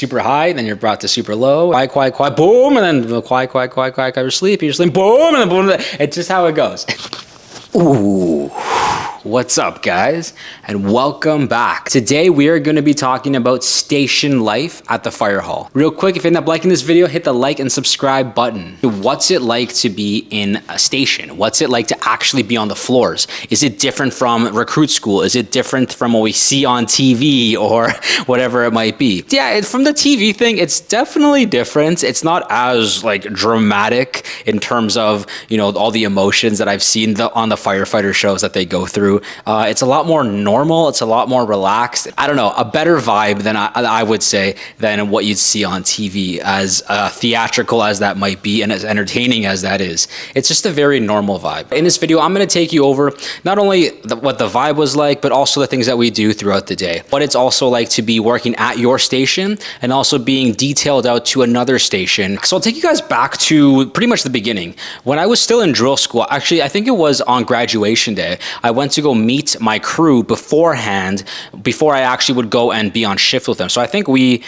super high, then you're brought to super low, quiet, boom, and then quiet, you're sleep, boom, and then boom. It's just how it goes. Ooh. What's up, guys, and welcome back. Today we are going to be talking about station life at the fire hall. Real quick, if you end up liking this video, hit the like and subscribe button. What's it like to be in a station? What's it like to actually be on the floors? Is it different from recruit school? Is it different from what we see on TV or whatever it might be? Yeah, from the TV thing, it's definitely different. It's not as like dramatic in terms of, you know, all the emotions that I've seen on the firefighter shows that they go through. It's a lot more normal. It's a lot more relaxed. I don't know, a better vibe than I would say than what you'd see on TV, as theatrical as that might be and as entertaining as that is. It's just a very normal vibe. In this video, I'm going to take you over not only what the vibe was like, but also the things that we do throughout the day. What it's also like to be working at your station and also being detailed out to another station. So I'll take you guys back to pretty much the beginning. When I was still in drill school, actually, I think it was on graduation day, I went to go meet my crew beforehand, before I actually would go and be on shift with them. So I think we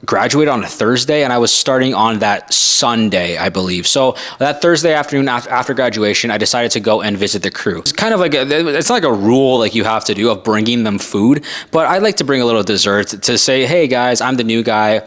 graduated on a Thursday and I was starting on that Sunday, I believe. So that Thursday afternoon after graduation, I decided to go and visit the crew. It's kind of like it's not like a rule like you have to do of bringing them food, but I like to bring a little dessert to say, hey guys, I'm the new guy.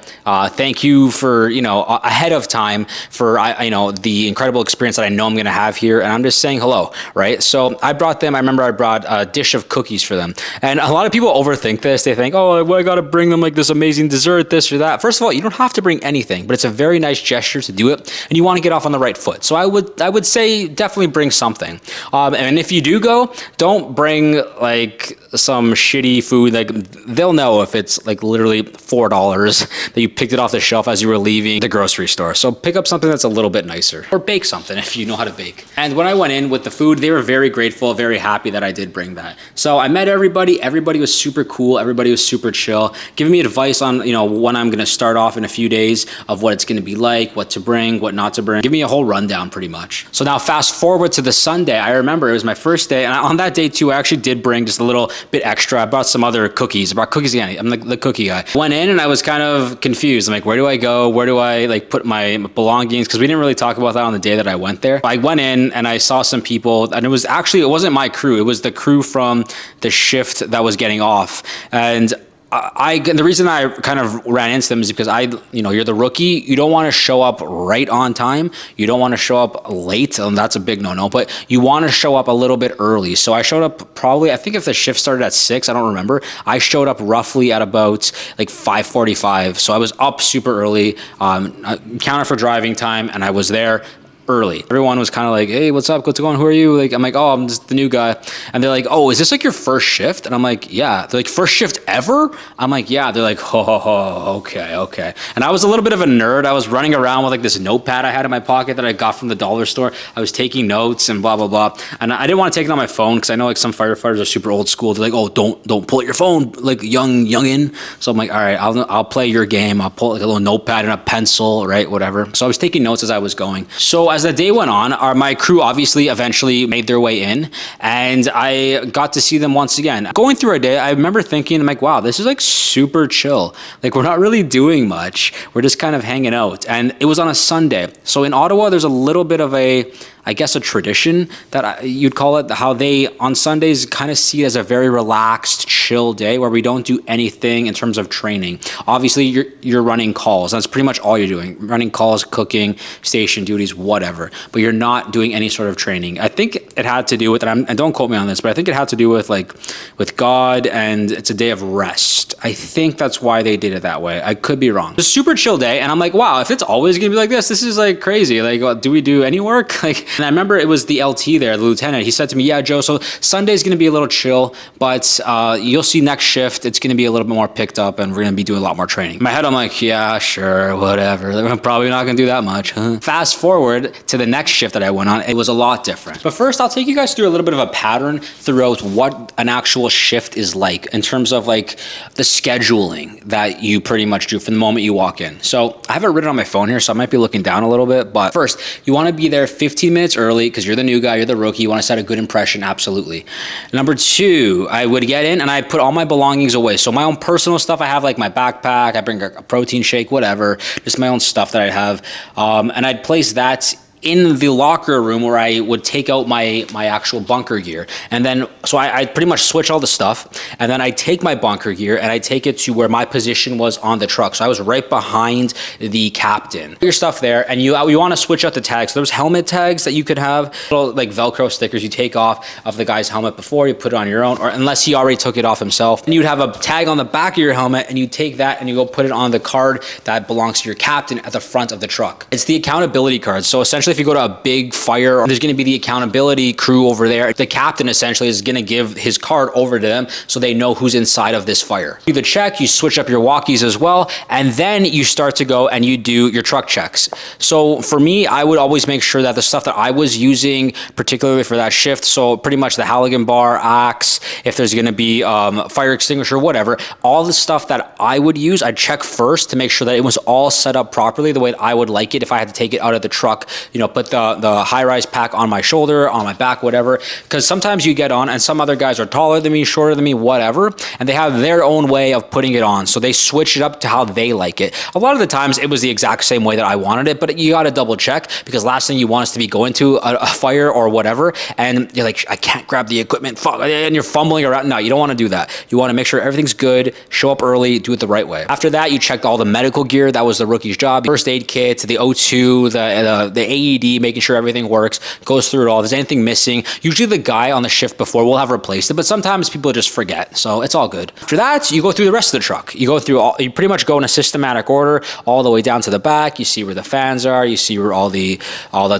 Thank you for, you know, ahead of time for, you know, the incredible experience that I know I'm going to have here. And I'm just saying hello, right? So I brought them, I remember I brought a dish of cookies for them. And a lot of people overthink this. They think, oh, well, I got to bring them like this amazing dessert, this or that. First of all, you don't have to bring anything, but it's a very nice gesture to do it, and you want to get off on the right foot. So I would say definitely bring something. And if you do go, don't bring like some shitty food. Like they'll know if it's like literally $4 that you picked it off the shelf as you were leaving the grocery store. So pick up something that's a little bit nicer, or bake something if you know how to bake. And when I went in with the food, they were very grateful, very happy that I did bring that. So I met everybody. Everybody was super cool. Everybody was super chill, giving me advice on, you know, when I'm going to start off in a few days of what it's going to be like, what to bring, what not to bring. Give me a whole rundown pretty much. So now fast forward to the Sunday. I remember it was my first day, and on that day too, I actually did bring just a little bit extra. I brought some other cookies. I brought cookies again. I'm like the cookie guy. Went in and I was kind of confused. I'm like, where do I go? Where do I like put my belongings? Because we didn't really talk about that on the day that I went there. I went in and I saw some people, and it wasn't my crew. It was the crew from the shift that was getting off. And the reason I kind of ran into them is because you know, you're the rookie. You don't want to show up right on time. You don't want to show up late. And that's a big no-no, but you want to show up a little bit early. So I showed up probably, I think if the shift started at 6, I don't remember. I showed up roughly at about like 5:45. So I was up super early, counted for driving time, and I was there early. Everyone was kind of like, hey, what's up? What's going on? Who are you? Like, I'm like, oh, I'm just the new guy. And they're like, oh, is this like your first shift? And I'm like, yeah. They're like, first shift ever? I'm like, yeah. They're like, okay. And I was a little bit of a nerd. I was running around with like this notepad I had in my pocket that I got from the dollar store. I was taking notes and blah, blah, blah. And I didn't want to take it on my phone because I know like some firefighters are super old school. They're like, oh, don't pull out your phone, like youngin. So I'm like, all right, I'll play your game. I'll pull like a little notepad and a pencil, right? Whatever. So I was taking notes as I was going. So as the day went on, my crew obviously eventually made their way in, and I got to see them once again. Going through our day, I remember thinking, I'm like, wow, this is like super chill. Like we're not really doing much. We're just kind of hanging out. And it was on a Sunday. So in Ottawa, there's a little bit of I guess a tradition that you'd call it, how they on Sundays kind of see it as a very relaxed, chill day where we don't do anything in terms of training. Obviously, you're running calls. That's pretty much all you're doing. Running calls, cooking, station duties, whatever. But you're not doing any sort of training. I think it had to do with, and don't quote me on this, but I think it had to do with with God, and it's a day of rest. I think that's why they did it that way. I could be wrong. It's a super chill day, and I'm like, wow, if it's always gonna be like this is like crazy. Like, do we do any work? Like, and I remember it was the LT there, the lieutenant. He said to me, yeah, Joe, so Sunday's going to be a little chill, but you'll see next shift, it's going to be a little bit more picked up, and we're going to be doing a lot more training. In my head, I'm like, yeah, sure, whatever. I'm probably not going to do that much. Fast forward to the next shift that I went on, it was a lot different. But first, I'll take you guys through a little bit of a pattern throughout what an actual shift is like in terms of like the scheduling that you pretty much do from the moment you walk in. So I have it written on my phone here, so I might be looking down a little bit, but first, you want to be there 15 minutes minutes early because you're the new guy, you're the rookie, you want to set a good impression, absolutely. Number two, I would get in and I put all my belongings away. So my own personal stuff, I have like my backpack, I bring a protein shake, whatever, just my own stuff that I have. And I'd place that in the locker room where I would take out my actual bunker gear. And then, so I pretty much switch all the stuff, and then I take my bunker gear and I take it to where my position was on the truck. So I was right behind the captain. Your stuff there, and you want to switch out the tags. So there's helmet tags that you could have, little like Velcro stickers you take off of the guy's helmet before you put it on your own, or unless he already took it off himself. And you'd have a tag on the back of your helmet, and you take that and you go put it on the card that belongs to your captain at the front of the truck. It's the accountability card. So essentially, if you go to a big fire, there's going to be the accountability crew over there. The captain essentially is going to give his card over to them so they know who's inside of this fire. You do the check, you switch up your walkies as well, and then you start to go and you do your truck checks. So for me, I would always make sure that the stuff that I was using, particularly for that shift, so pretty much the Halligan bar, axe, if there's going to be fire extinguisher, whatever, all the stuff that I would use, I'd check first to make sure that it was all set up properly the way that I would like it if I had to take it out of the truck, you know, put the high-rise pack on my shoulder, on my back, whatever. Because sometimes you get on and some other guys are taller than me, shorter than me, whatever, and they have their own way of putting it on. So they switch it up to how they like it. A lot of the times it was the exact same way that I wanted it, but you got to double check, because last thing you want is to be going to a fire or whatever, and you're like, I can't grab the equipment, fuck, and you're fumbling around. No, you don't want to do that. You want to make sure everything's good, show up early, do it the right way. After that, you checked all the medical gear. That was the rookie's job. First aid kit, the O2, the AED, making sure everything works, goes through it all. If there's anything missing, usually the guy on the shift before will have replaced it, but sometimes people just forget, so it's all good. After that, you go through the rest of the truck. You go through you pretty much go in a systematic order all the way down to the back. You see where the fans are, you see where all the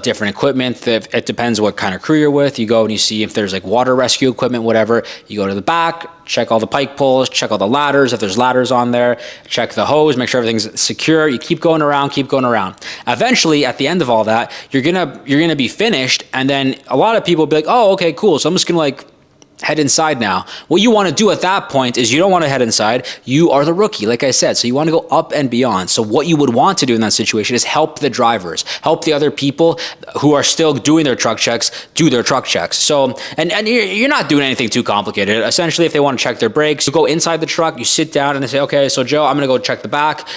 different equipment, it depends what kind of crew you're with. You go and you see if there's like water rescue equipment, whatever. You go to the back, check all the pike pulls, check all the ladders, if there's ladders on there, check the hose, make sure everything's secure. You keep going around, keep going around. Eventually, at the end of all that, you're gonna be finished, and then a lot of people will be like, oh, okay, cool, so I'm just gonna like head inside now. What you want to do at that point is you don't want to head inside. You are the rookie, like I said, so you want to go up and beyond. So what you would want to do in that situation is help the drivers, help the other people who are still doing their truck checks, do their truck checks. So, and you're not doing anything too complicated. Essentially, if they want to check their brakes, you go inside the truck, you sit down and they say, okay, so Joe, I'm going to go check the back.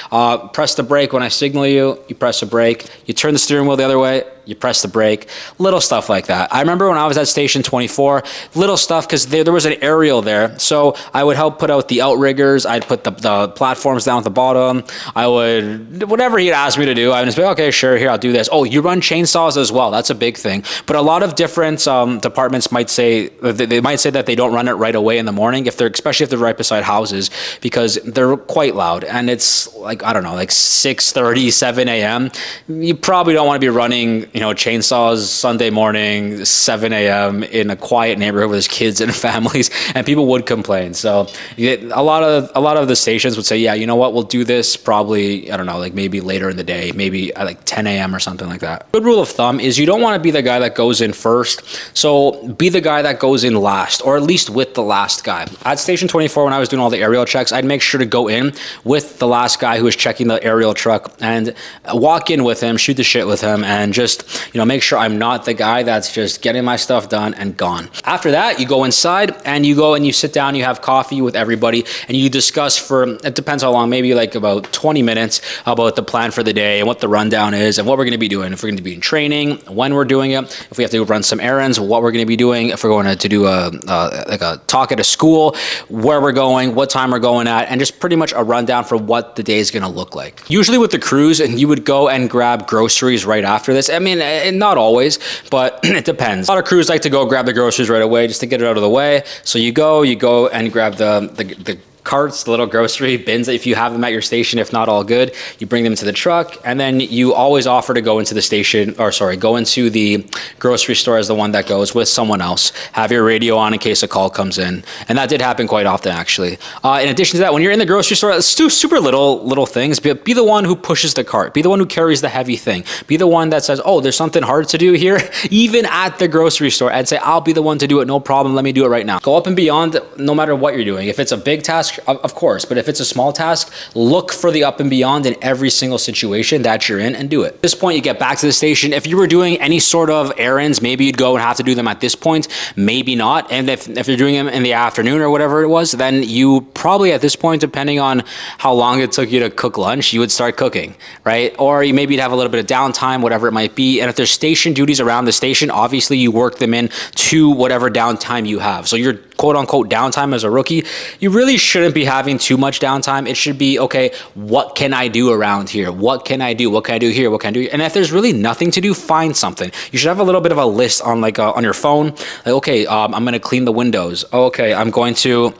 Press the brake when I signal you, you press the brake, you turn the steering wheel the other way, you press the brake, little stuff like that. I remember when I was at station 24, little stuff, because there was an aerial there. So I would help put out the outriggers. I'd put the platforms down at the bottom. I would, whatever he'd ask me to do, I would just be, okay, sure, here, I'll do this. Oh, you run chainsaws as well. That's a big thing. But a lot of different departments might say, they might say that they don't run it right away in the morning, especially if they're right beside houses, because they're quite loud. And it's like, I don't know, like 6:30, 7 a.m. You probably don't want to be running, chainsaws Sunday morning, 7 a.m. in a quiet neighborhood where there's kids and families, and people would complain. So a lot of the stations would say, yeah, you know what, we'll do this probably, I don't know, like maybe later in the day, maybe at like 10 a.m. or something like that. Good rule of thumb is you don't want to be the guy that goes in first. So be the guy that goes in last, or at least with the last guy. At station 24, when I was doing all the aerial checks, I'd make sure to go in with the last guy who was checking the aerial truck and walk in with him, shoot the shit with him, and just make sure I'm not the guy that's just getting my stuff done and gone. After that, you go inside and you go and you sit down, you have coffee with everybody, and you discuss for, it depends how long, maybe like about 20 minutes about the plan for the day and what the rundown is and what we're going to be doing. If we're going to be in training, when we're doing it, if we have to run some errands, what we're going to be doing, if we're going to do a talk at a school, where we're going, what time we're going at, and just pretty much a rundown for what the day is going to look like. Usually with the crews, and you would go and grab groceries right after this. I mean, not always, but it depends. A lot of crews like to go grab the groceries right away just to get it out of the way. So you go and grab the carts, the little grocery bins, if you have them at your station. If not, all good. You bring them to the truck, and then you always offer to go into the station, go into the grocery store as the one that goes with someone else. Have your radio on in case a call comes in. And that did happen quite often, actually. In addition to that, when you're in the grocery store, it's super little things. Be the one who pushes the cart. Be the one who carries the heavy thing. Be the one that says, oh, there's something hard to do here, even at the grocery store, and say, I'll be the one to do it. No problem. Let me do it right now. Go up and beyond no matter what you're doing. If it's a big task task, of course, but if it's a small task, look for the up and beyond in every single situation that you're in and do it. At this point, you get back to the station. If you were doing any sort of errands, maybe you'd go and have to do them at this point, maybe not. And if you're doing them in the afternoon or whatever it was, then you probably at this point, depending on how long it took you to cook lunch, you would start cooking, right? Or maybe you'd have a little bit of downtime, whatever it might be. And if there's station duties around the station, obviously you work them in to whatever downtime you have. So your quote unquote downtime as a rookie, you really shouldn't be having too much downtime. It should be, okay, what can I do around here? What can I do? What can I do here? What can I do? And if there's really nothing to do, find something. You should have a little bit of a list on on your phone. Like, okay, I'm going to clean the windows. Okay, I'm going to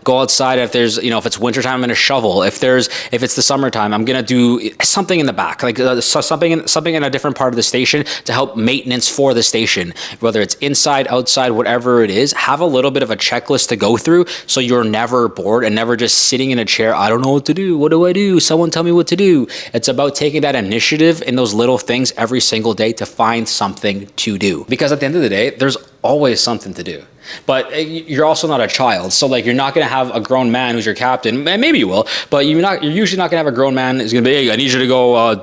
go outside. If there's, if it's wintertime, I'm going to shovel. If it's the summertime, I'm going to do something in the back, like something in a different part of the station to help maintenance for the station, whether it's inside, outside, whatever it is. Have a little bit of a checklist to go through so you're never bored and never just sitting in a chair. I don't know what to do. What do I do? Someone tell me what to do. It's about taking that initiative in those little things every single day to find something to do. Because at the end of the day, there's always something to do. But you're also not a child, so like you're not going to have a grown man who's your captain. Maybe you will, but you're usually not going to have a grown man who's going to be, hey, I need you to go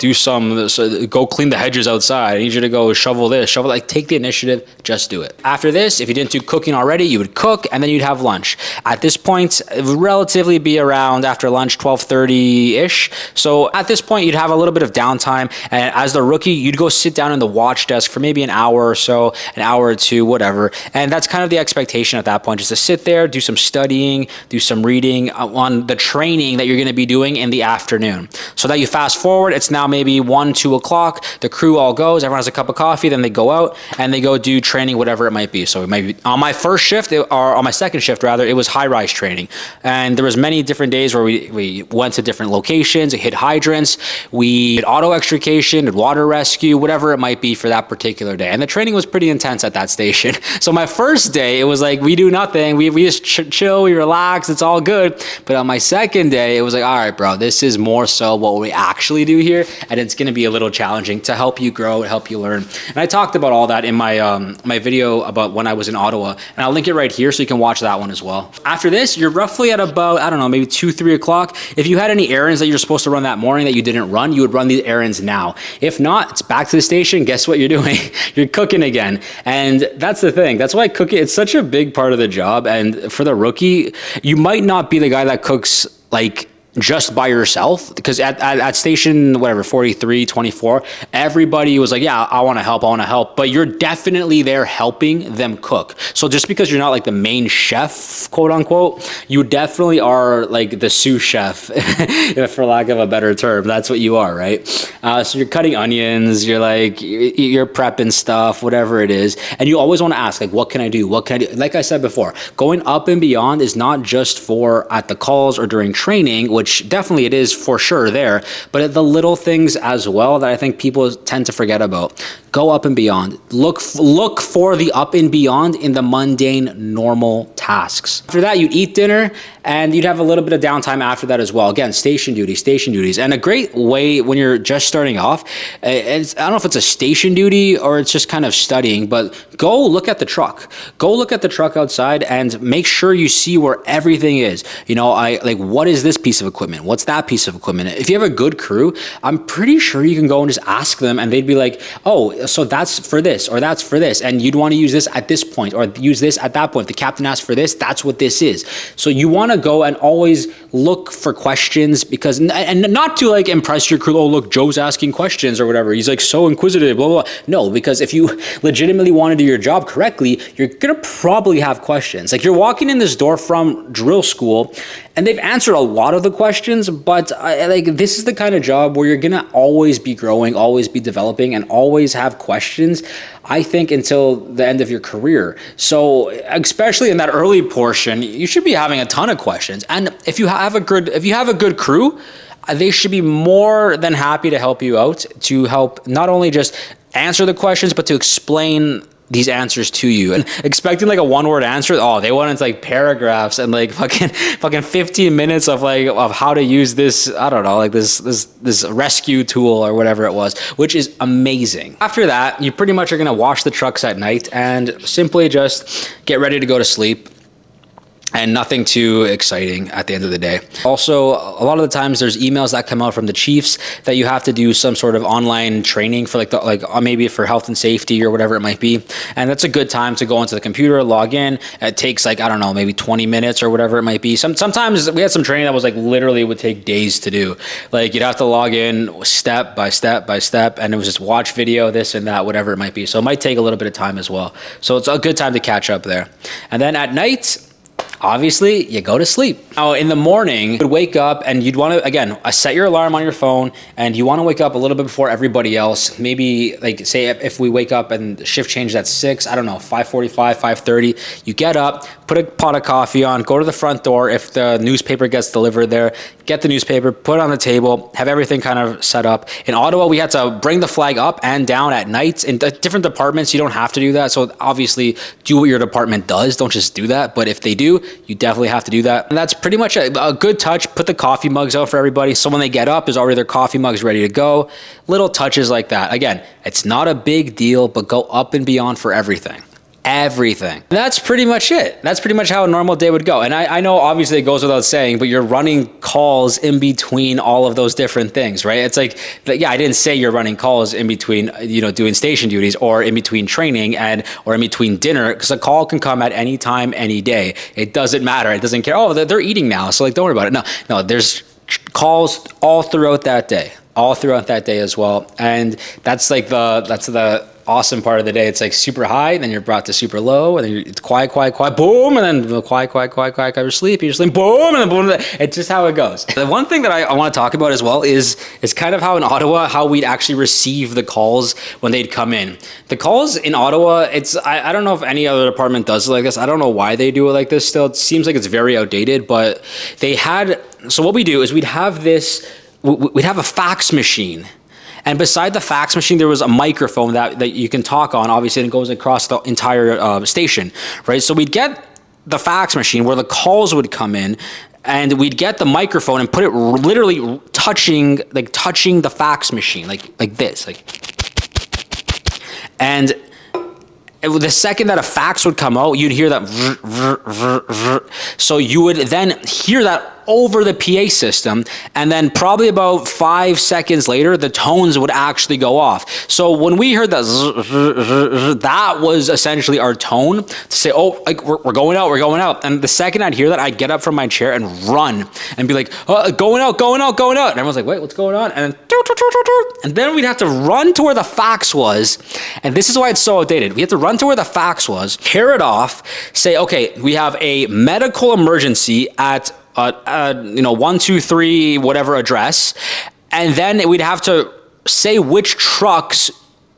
go clean the hedges outside. I need you to go shovel this, shovel. Like, take the initiative, just do it. After this, if you didn't do cooking already, you would cook and then you'd have lunch. At this point, it would relatively be around after lunch, 12:30-ish. So at this point, you'd have a little bit of downtime, and as the rookie, you'd go sit down in the watch desk for maybe an hour or so, an hour or two, whatever. And that's kind of the expectation at that point, just to sit there, do some studying, do some reading on the training that you're going to be doing in the afternoon. So that you fast forward, it's now maybe 1, 2 o'clock, the crew all goes, everyone has a cup of coffee, then they go out and they go do training, whatever it might be. So it might be on my first shift, or on my second shift rather, it was high-rise training. And there was many different days where we went to different locations, hit hydrants, we did auto extrication, did water rescue, whatever it might be for that particular day. And the training was pretty intense at that station. So my first day, it was like, we do nothing. We just chill, we relax, it's all good. But on my second day, it was like, all right, bro, this is more so what we actually do here. And it's going to be a little challenging to help you grow and help you learn. And I talked about all that in my my video about when I was in Ottawa. And I'll link it right here so you can watch that one as well. After this, you're roughly at about, I don't know, maybe 2, 3 o'clock. If you had any errands that you're supposed to run that morning that you didn't run, you would run these errands now. If not, it's back to the station. Guess what you're doing? You're cooking again. And that's the thing. That's why cooking, it's such a big part of the job. And for the rookie, you might not be the guy that cooks like just by yourself, because at station, whatever, 43, 24, everybody was like, yeah, I want to help, but you're definitely there helping them cook. So just because you're not like the main chef, quote unquote, you definitely are like the sous chef, for lack of a better term. That's what you are, right? So you're cutting onions, you're prepping stuff, whatever it is. And you always want to ask, like, what can I do? What can I do? Like I said before, going up and beyond is not just for at the calls or during training, which definitely it is for sure there, but at the little things as well that I think people tend to forget about. Go up and beyond. Look for the up and beyond in the mundane, normal tasks. After that, you'd eat dinner and you'd have a little bit of downtime after that as well. Again, station duties. And a great way when you're just starting off, I don't know if it's a station duty or it's just kind of studying, but go look at the truck. Go look at the truck outside and make sure you see where everything is. What is this piece of equipment? What's that piece of equipment? If you have a good crew, I'm pretty sure you can go and just ask them and they'd be like, oh, so that's for this or that's for this. And you'd want to use this at this point or use this at that point. The captain asked for this, that's what this is. So you want to go and always look for questions, because, and not to like impress your crew, oh, look, Joe's asking questions or whatever. He's like so inquisitive, blah, blah, blah. No, because if you legitimately want to do your job correctly, you're going to probably have questions. Like, you're walking in this door from drill school and they've answered a lot of the questions, but this is the kind of job where you're going to always be growing, always be developing, and always have questions, I think, until the end of your career. So especially in that early portion, you should be having a ton of questions. And if you have a good crew, they should be more than happy to help you out, to help not only just answer the questions, but to explain these answers to you. And expecting like a one-word answer, oh, they wanted like paragraphs and like fucking 15 minutes of how to use this, I don't know, like this rescue tool or whatever it was, which is amazing. After that, you pretty much are gonna wash the trucks at night and simply just get ready to go to sleep. and nothing too exciting at the end of the day. Also, a lot of the times there's emails that come out from the chiefs that you have to do some sort of online training for maybe for health and safety or whatever it might be. And that's a good time to go into the computer, log in. It takes like, I don't know, maybe 20 minutes or whatever it might be. Sometimes we had some training that was like literally would take days to do. Like you'd have to log in step by step by step, and it was just watch video, this and that, whatever it might be. So it might take a little bit of time as well. So it's a good time to catch up there. And then at night, obviously, you go to sleep. Now, in the morning, you'd wake up and you'd want to, again, set your alarm on your phone, and you want to wake up a little bit before everybody else. Maybe, like, say if we wake up and the shift changes at 6, I don't know, 5:45, 5:30, you get up, put a pot of coffee on, go to the front door. If the newspaper gets delivered there, get the newspaper, put it on the table, have everything kind of set up. In Ottawa, we had to bring the flag up and down at night. In different departments, you don't have to do that. So obviously, do what your department does. Don't just do that. But if they do, you definitely have to do that. And that's pretty much a good touch. Put the coffee mugs out for everybody. So when they get up, there's already their coffee mugs ready to go. Little touches like that. Again, it's not a big deal, but go up and beyond for everything. Everything. That's pretty much it. That's pretty much how a normal day would go. And I know obviously it goes without saying, but you're running calls in between all of those different things, right? It's like, yeah, I didn't say you're running calls in between, doing station duties or in between training or in between dinner, because a call can come at any time, any day. It doesn't matter. It doesn't care. Oh, they're eating now, so like, don't worry about it. No, there's calls all throughout that day. All throughout that day as well. And that's like the awesome part of the day. It's like super high, then you're brought to super low, and then it's quiet, boom, and then quiet, you're sleepy, boom, and then boom. It's just how it goes. The one thing that I want to talk about as well is kind of how in Ottawa, how we'd actually receive the calls when they'd come in. The calls in Ottawa, I don't know if any other department does it like this. I don't know why they do it like this still. It seems like it's very outdated, but so what we do is we'd have a fax machine. And beside the fax machine, there was a microphone that you can talk on, obviously, and it goes across the entire station, right? So we'd get the fax machine where the calls would come in, and we'd get the microphone and put it literally touching the fax machine, like this, and the second that a fax would come out, you'd hear that. So you would then hear that over the PA system, and then probably about 5 seconds later, the tones would actually go off. So when we heard that, that was essentially our tone to say, oh, like we're going out. And the second I'd hear that, I'd get up from my chair and run and be like, oh, going out. And everyone's like, wait, what's going on? And then we'd have to run to where the fax was. And this is why it's so outdated. We had to run to where the fax was, tear it off, say, okay, we have a medical emergency at 123 whatever address, and then we'd have to say which trucks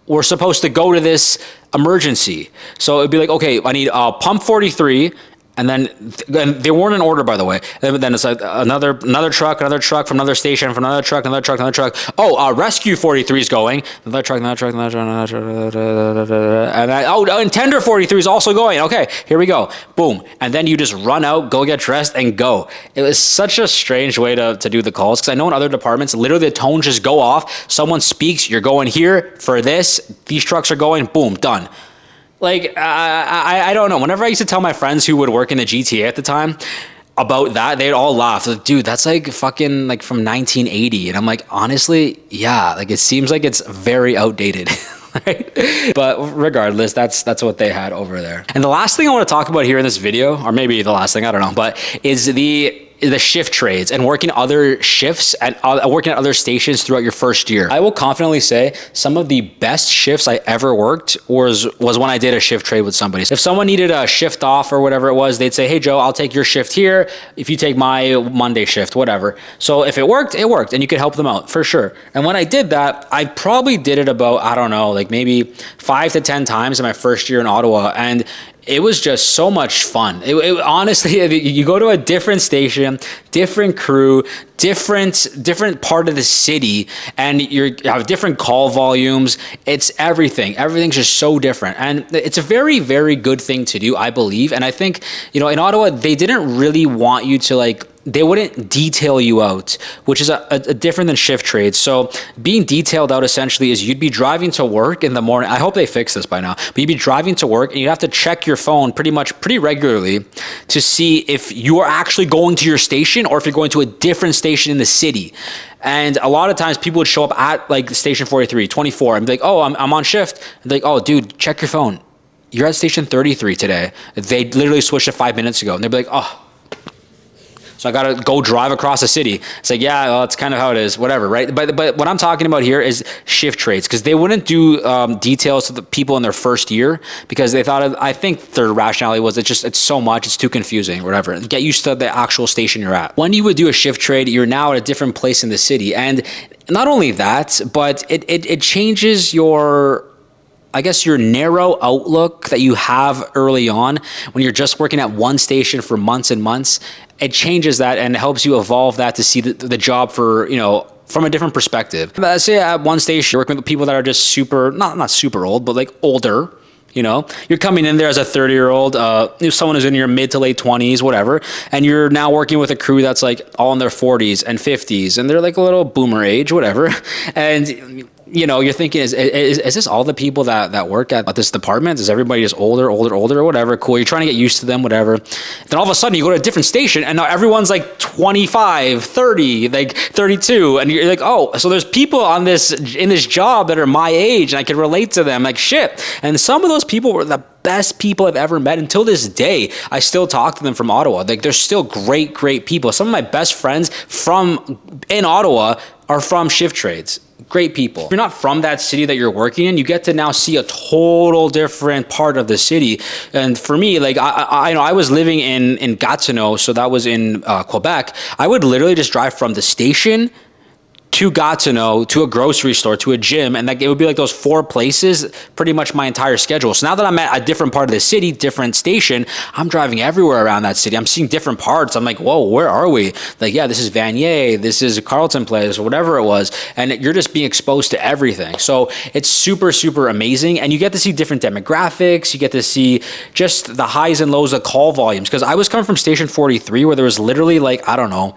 were supposed to go to this emergency. So it'd be like, okay, I need pump 43, and then they weren't in order, by the way. And then it's like another truck from another station, from another truck. Oh, rescue 43 is going. Another truck. And tender 43 is also going. Okay, here we go. Boom. And then you just run out, go get dressed, and go. It was such a strange way to do the calls, because I know in other departments, literally the tones just go off. Someone speaks, you're going here for this. These trucks are going, boom, done. Like, I don't know. Whenever I used to tell my friends who would work in the GTA at the time about that, they'd all laugh. Like, dude, that's like fucking like from 1980. And I'm like, honestly, yeah, like it seems like it's very outdated. Right? But regardless, that's what they had over there. And the last thing I want to talk about here in this video, or maybe the last thing, I don't know, but is the shift trades and working other shifts and working at other stations throughout your first year. I will confidently say some of the best shifts I ever worked was when I did a shift trade with somebody. If someone needed a shift off or whatever it was, they'd say, hey Joe, I'll take your shift here if you take my Monday shift, whatever. So if it worked, and you could help them out for sure. And when I did that, I probably did it about, I don't know, like maybe 5 to 10 times in my first year in Ottawa. And it was just so much fun. Honestly, you go to a different station, different crew, different part of the city, and you have different call volumes. It's everything. Everything's just so different. And it's a very, very good thing to do, I believe. And I think, in Ottawa, they didn't really want you to like detail you out, which is a different than shift trades. So being detailed out essentially is you'd be driving to work in the morning. I hope they fix this by now, but you'd be driving to work and you have to check your phone pretty regularly to see if you are actually going to your station or if you're going to a different station in the city. And a lot of times people would show up at like station 43, 24 and be like, oh, I'm on shift. And they're like, oh, dude, check your phone. You're at station 33 today. They literally switched it 5 minutes ago. And they'd be like, oh, so I got to go drive across the city. It's like, yeah, well, that's kind of how it is, whatever, right? But what I'm talking about here is shift trades, because they wouldn't do details to the people in their first year because they thought, I think their rationality was it's so much, it's too confusing, whatever. Get used to the actual station you're at. When you would do a shift trade, you're now at a different place in the city. And not only that, but it changes your, I guess, your narrow outlook that you have early on when you're just working at one station for months and months. It changes that and helps you evolve that to see the job for, from a different perspective. Let's say at one station, you're working with people that are just super, not super old, but like older. You're coming in there as a 30-year-old, someone who's in your mid to late 20s, whatever, and you're now working with a crew that's like all in their 40s and 50s, and they're like a little boomer age, whatever. And you're thinking, is this all the people that work at this department? Is everybody just older, or whatever? Cool. You're trying to get used to them, whatever. Then all of a sudden you go to a different station and now everyone's like 25, 30, like 32. And you're like, oh, so there's people in this job that are my age and I can relate to them like shit. And some of those people were the best people I've ever met. Until this day, I still talk to them from Ottawa. Like they're still great people. Some of my best friends in Ottawa are from shift trades. Great people. If you're not from that city that you're working in, you get to now see a total different part of the city. And for me, like I was living in Gatineau, so that was in Quebec. I would literally just drive from the station to Gatineau, to a grocery store, to a gym, and it would be like those 4 places pretty much my entire schedule. So now that I'm at a different part of the city, different station, I'm driving everywhere around that city. I'm seeing different parts. I'm like, whoa, where are we? Like, yeah, this is Vanier, this is Carleton Place, or whatever it was, and you're just being exposed to everything. So it's super, super amazing, and you get to see different demographics. You get to see just the highs and lows of call volumes, because I was coming from station 43 where there was literally like, I don't know,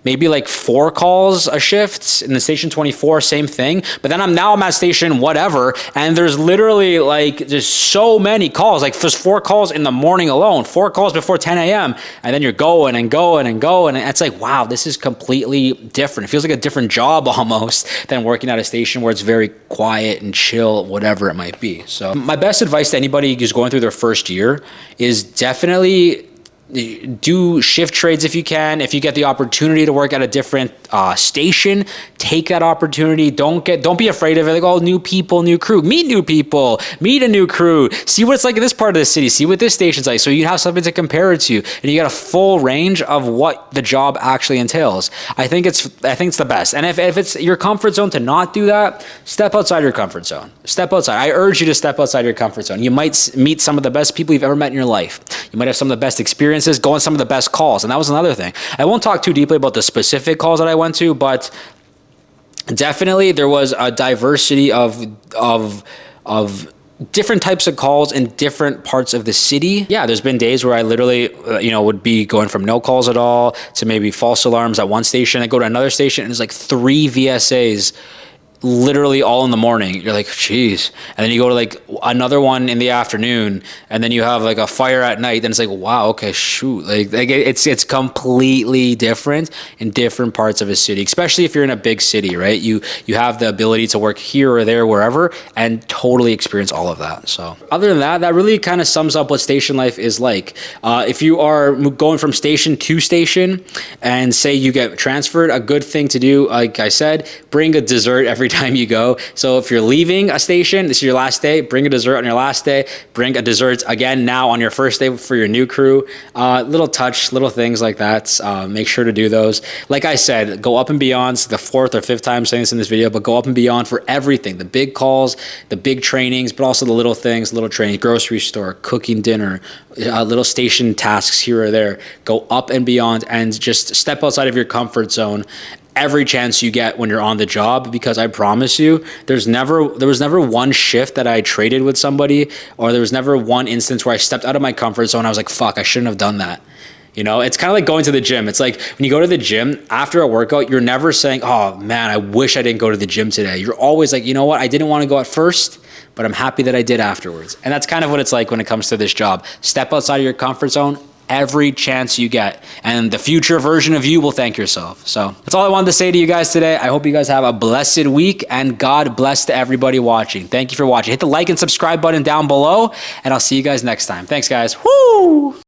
maybe like 4 calls a shift. In the station 24, same thing. But then I'm at station whatever, and there's literally like there's so many calls. Like there's 4 calls in the morning alone, 4 calls before 10 a.m. And then you're going and going and going. And it's like, wow, this is completely different. It feels like a different job almost than working at a station where it's very quiet and chill, whatever it might be. So my best advice to anybody who's going through their first year is definitely do shift trades if you can. If you get the opportunity to work at a different station, take that opportunity. Don't be afraid of it. Like, oh, new people, new crew. Meet new people, meet a new crew. See what it's like in this part of the city. See what this station's like, so you have something to compare it to, and you get a full range of what the job actually entails. I think it's the best. And if it's your comfort zone to not do that, step outside your comfort zone. Step outside. I urge you to step outside your comfort zone. You might meet some of the best people you've ever met in your life. You might have some of the best experiences, go on some of the best calls. And that was another thing. I won't talk too deeply about the specific calls that I went to, but definitely there was a diversity of different types of calls in different parts of the city. Yeah, there's been days where I literally, would be going from no calls at all to maybe false alarms at one station. I go to another station and there's like 3 VSAs literally all in the morning. You're like, geez. And then you go to like another one in the afternoon, and then you have like a fire at night. Then it's like, wow, okay, shoot. Like it's completely different in different parts of a city, especially if you're in a big city, right? You have the ability to work here or there, wherever, and totally experience all of that. So other than that, that really kind of sums up what station life is like. If you are going from station to station and say you get transferred, a good thing to do, like I said, bring a dessert every time you go. So if you're leaving a station, this is your last day, bring a dessert on your last day, bring a dessert again now on your first day for your new crew. Little things like that. Make sure to do those. Like I said, go up and beyond. It's the 4th or 5th time saying this in this video, but go up and beyond for everything. The big calls, the big trainings, but also the little things, little training, grocery store, cooking dinner, little station tasks here or there. Go up and beyond and just step outside of your comfort zone every chance you get when you're on the job, because I promise you, there was never one shift that I traded with somebody, or there was never one instance where I stepped out of my comfort zone. I was like, fuck, I shouldn't have done that. You know, it's kind of like going to the gym. It's like when you go to the gym after a workout, you're never saying, oh man, I wish I didn't go to the gym today. You're always like, you know what? I didn't want to go at first, but I'm happy that I did afterwards. And that's kind of what it's like when it comes to this job. Step outside of your comfort zone every chance you get, and the future version of you will thank yourself. So that's all I wanted to say to you guys today. I hope you guys have a blessed week, and God bless to everybody watching. Thank you for watching. Hit the like and subscribe button down below, and I'll see you guys next time. Thanks, guys. Woo!